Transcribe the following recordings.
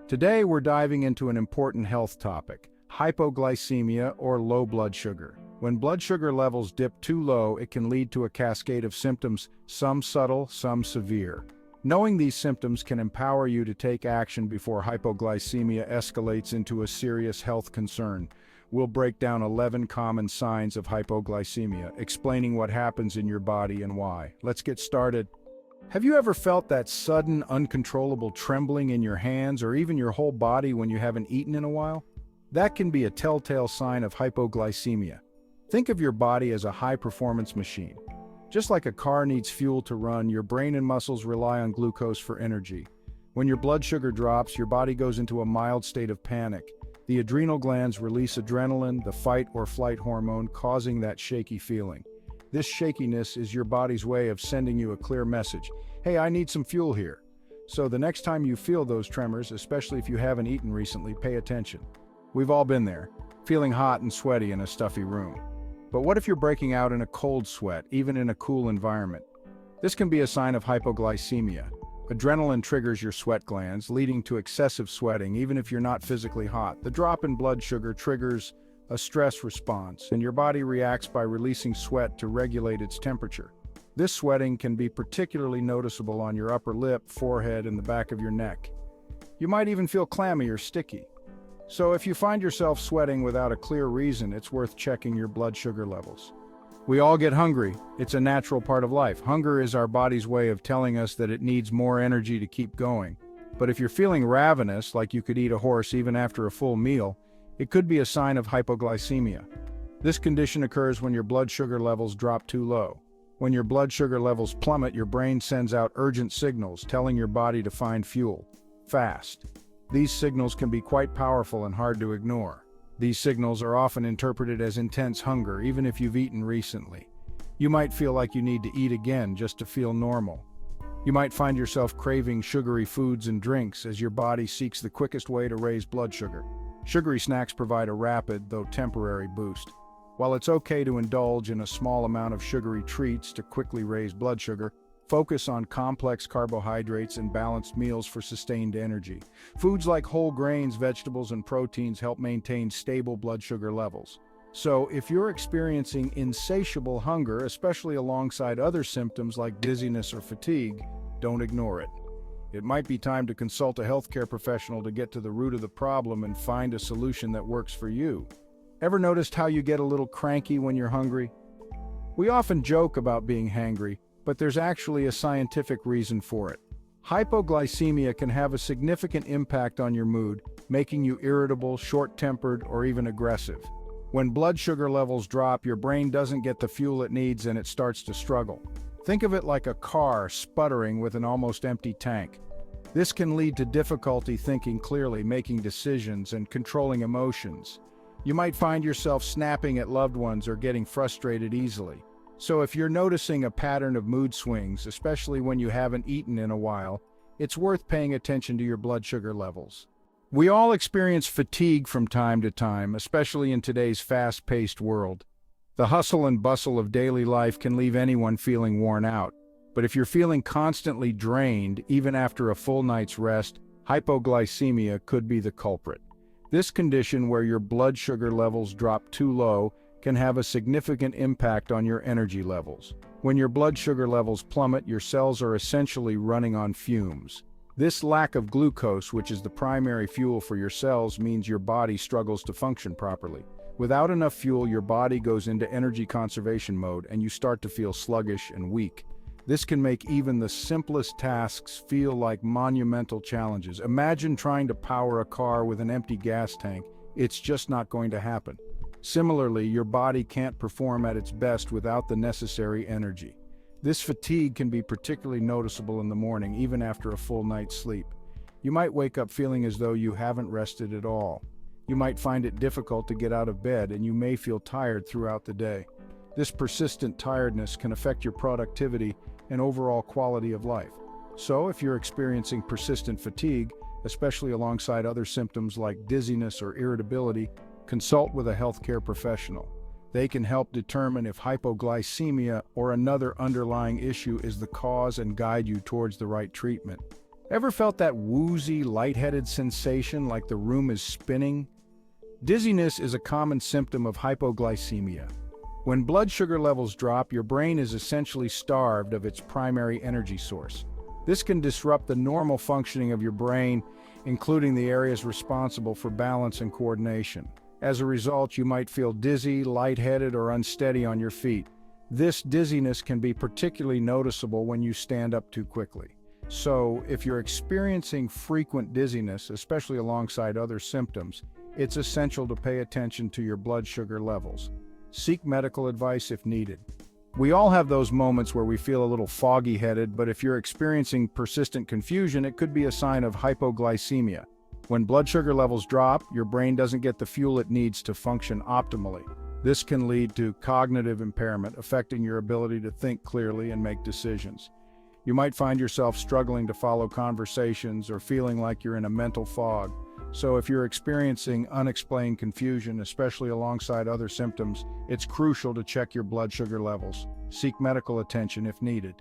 Today we're diving into an important health topic, hypoglycemia or low blood sugar. When blood sugar levels dip too low, it can lead to a cascade of symptoms, some subtle, some severe. Knowing these symptoms can empower you to take action before hypoglycemia escalates into a serious health concern. We'll break down 11 common signs of hypoglycemia, explaining what happens in your body and why. Let's get started. Have you ever felt that sudden, uncontrollable trembling in your hands or even your whole body when you haven't eaten in a while? That can be a telltale sign of hypoglycemia. Think of your body as a high-performance machine. Just like a car needs fuel to run, your brain and muscles rely on glucose for energy. When your blood sugar drops, your body goes into a mild state of panic. The adrenal glands release adrenaline, the fight or flight hormone, causing that shaky feeling. This shakiness is your body's way of sending you a clear message. Hey, I need some fuel here. So the next time you feel those tremors, especially if you haven't eaten recently, pay attention. We've all been there, feeling hot and sweaty in a stuffy room. But what if you're breaking out in a cold sweat, even in a cool environment? This can be a sign of hypoglycemia. Adrenaline triggers your sweat glands, leading to excessive sweating, even if you're not physically hot. The drop in blood sugar triggers a stress response, and your body reacts by releasing sweat to regulate its temperature. This sweating can be particularly noticeable on your upper lip, forehead, and the back of your neck. You might even feel clammy or sticky. So if you find yourself sweating without a clear reason, it's worth checking your blood sugar levels. We all get hungry. It's a natural part of life. Hunger is our body's way of telling us that it needs more energy to keep going. But if you're feeling ravenous, like you could eat a horse even after a full meal, it could be a sign of hypoglycemia. This condition occurs when your blood sugar levels drop too low. When your blood sugar levels plummet, your brain sends out urgent signals telling your body to find fuel, fast. These signals can be quite powerful and hard to ignore. These signals are often interpreted as intense hunger, even if you've eaten recently. You might feel like you need to eat again just to feel normal. You might find yourself craving sugary foods and drinks as your body seeks the quickest way to raise blood sugar. Sugary snacks provide a rapid, though temporary, boost. While it's okay to indulge in a small amount of sugary treats to quickly raise blood sugar, focus on complex carbohydrates and balanced meals for sustained energy. Foods like whole grains, vegetables, and proteins help maintain stable blood sugar levels. So, if you're experiencing insatiable hunger, especially alongside other symptoms like dizziness or fatigue, don't ignore it. It might be time to consult a healthcare professional to get to the root of the problem and find a solution that works for you. Ever noticed how you get a little cranky when you're hungry? We often joke about being hangry, but there's actually a scientific reason for it. Hypoglycemia can have a significant impact on your mood, making you irritable, short-tempered, or even aggressive. When blood sugar levels drop, your brain doesn't get the fuel it needs and it starts to struggle. Think of it like a car sputtering with an almost empty tank. This can lead to difficulty thinking clearly, making decisions, and controlling emotions. You might find yourself snapping at loved ones or getting frustrated easily. So if you're noticing a pattern of mood swings, especially when you haven't eaten in a while, it's worth paying attention to your blood sugar levels. We all experience fatigue from time to time, especially in today's fast-paced world. The hustle and bustle of daily life can leave anyone feeling worn out. But if you're feeling constantly drained, even after a full night's rest, hypoglycemia could be the culprit. This condition, where your blood sugar levels drop too low, can have a significant impact on your energy levels. When your blood sugar levels plummet, your cells are essentially running on fumes. This lack of glucose, which is the primary fuel for your cells, means your body struggles to function properly. Without enough fuel, your body goes into energy conservation mode and you start to feel sluggish and weak. This can make even the simplest tasks feel like monumental challenges. Imagine trying to power a car with an empty gas tank. It's just not going to happen. Similarly, your body can't perform at its best without the necessary energy. This fatigue can be particularly noticeable in the morning, even after a full night's sleep. You might wake up feeling as though you haven't rested at all. You might find it difficult to get out of bed, and you may feel tired throughout the day. This persistent tiredness can affect your productivity and overall quality of life. So, if you're experiencing persistent fatigue, especially alongside other symptoms like dizziness or irritability, consult with a healthcare professional. They can help determine if hypoglycemia or another underlying issue is the cause and guide you towards the right treatment. Ever felt that woozy, lightheaded sensation like the room is spinning? Dizziness is a common symptom of hypoglycemia. When blood sugar levels drop, your brain is essentially starved of its primary energy source. This can disrupt the normal functioning of your brain, including the areas responsible for balance and coordination. As a result, you might feel dizzy, lightheaded, or unsteady on your feet. This dizziness can be particularly noticeable when you stand up too quickly. So, if you're experiencing frequent dizziness, especially alongside other symptoms, it's essential to pay attention to your blood sugar levels. Seek medical advice if needed. We all have those moments where we feel a little foggy-headed, but if you're experiencing persistent confusion, it could be a sign of hypoglycemia. When blood sugar levels drop, your brain doesn't get the fuel it needs to function optimally. This can lead to cognitive impairment, affecting your ability to think clearly and make decisions. You might find yourself struggling to follow conversations or feeling like you're in a mental fog. So if you're experiencing unexplained confusion, especially alongside other symptoms, it's crucial to check your blood sugar levels. Seek medical attention if needed.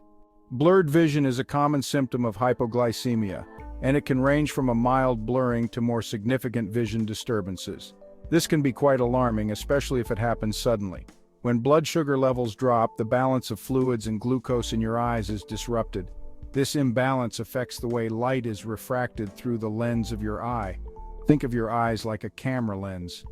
Blurred vision is a common symptom of hypoglycemia, and it can range from a mild blurring to more significant vision disturbances. This can be quite alarming, especially if it happens suddenly. When blood sugar levels drop, the balance of fluids and glucose in your eyes is disrupted. This imbalance affects the way light is refracted through the lens of your eye. Think of your eyes like a camera lens.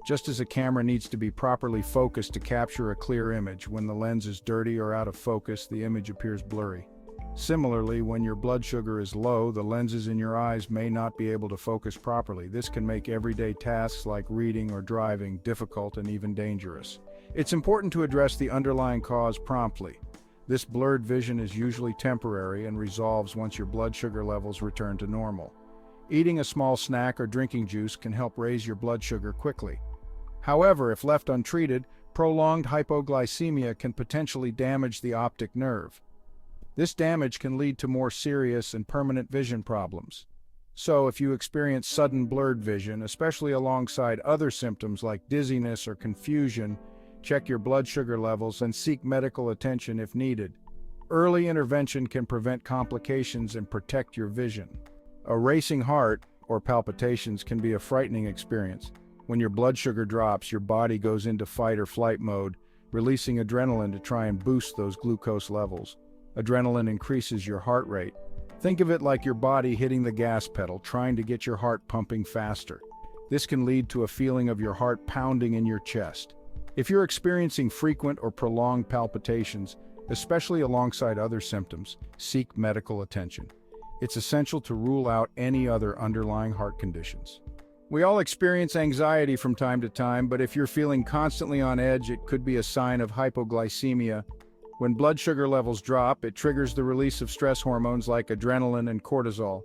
Just as a camera needs to be properly focused to capture a clear image, when the lens is dirty or out of focus, the image appears blurry. Similarly, when your blood sugar is low, the lenses in your eyes may not be able to focus properly. This can make everyday tasks like reading or driving difficult and even dangerous. It's important to address the underlying cause promptly. This blurred vision is usually temporary and resolves once your blood sugar levels return to normal. Eating a small snack or drinking juice can help raise your blood sugar quickly. However, if left untreated, prolonged hypoglycemia can potentially damage the optic nerve. This damage can lead to more serious and permanent vision problems. So, if you experience sudden blurred vision, especially alongside other symptoms like dizziness or confusion, check your blood sugar levels and seek medical attention if needed. Early intervention can prevent complications and protect your vision. A racing heart or palpitations can be a frightening experience. When your blood sugar drops, your body goes into fight or flight mode, releasing adrenaline to try and boost those glucose levels. Adrenaline increases your heart rate. Think of it like your body hitting the gas pedal, trying to get your heart pumping faster. This can lead to a feeling of your heart pounding in your chest. If you're experiencing frequent or prolonged palpitations, especially alongside other symptoms, seek medical attention. It's essential to rule out any other underlying heart conditions. We all experience anxiety from time to time, but if you're feeling constantly on edge, it could be a sign of hypoglycemia. When blood sugar levels drop, it triggers the release of stress hormones like adrenaline and cortisol.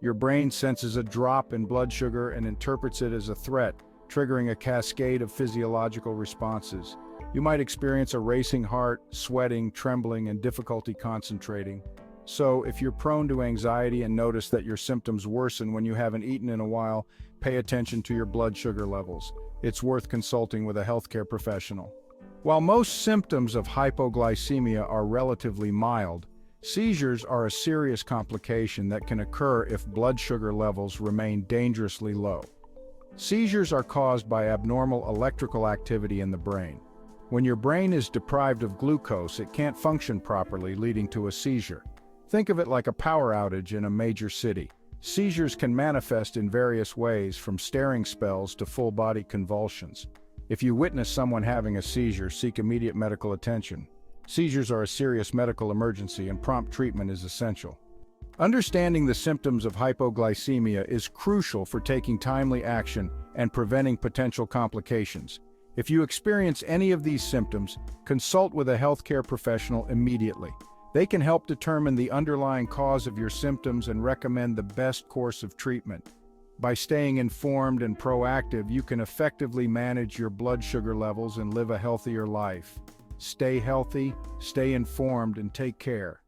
Your brain senses a drop in blood sugar and interprets it as a threat, triggering a cascade of physiological responses. You might experience a racing heart, sweating, trembling, and difficulty concentrating. So, if you're prone to anxiety and notice that your symptoms worsen when you haven't eaten in a while, pay attention to your blood sugar levels. It's worth consulting with a healthcare professional. While most symptoms of hypoglycemia are relatively mild, seizures are a serious complication that can occur if blood sugar levels remain dangerously low. Seizures are caused by abnormal electrical activity in the brain. When your brain is deprived of glucose, it can't function properly, leading to a seizure. Think of it like a power outage in a major city. Seizures can manifest in various ways, from staring spells to full-body convulsions. If you witness someone having a seizure, seek immediate medical attention. Seizures are a serious medical emergency, and prompt treatment is essential. Understanding the symptoms of hypoglycemia is crucial for taking timely action and preventing potential complications. If you experience any of these symptoms, consult with a healthcare professional immediately. They can help determine the underlying cause of your symptoms and recommend the best course of treatment. By staying informed and proactive, you can effectively manage your blood sugar levels and live a healthier life. Stay healthy, stay informed, and take care.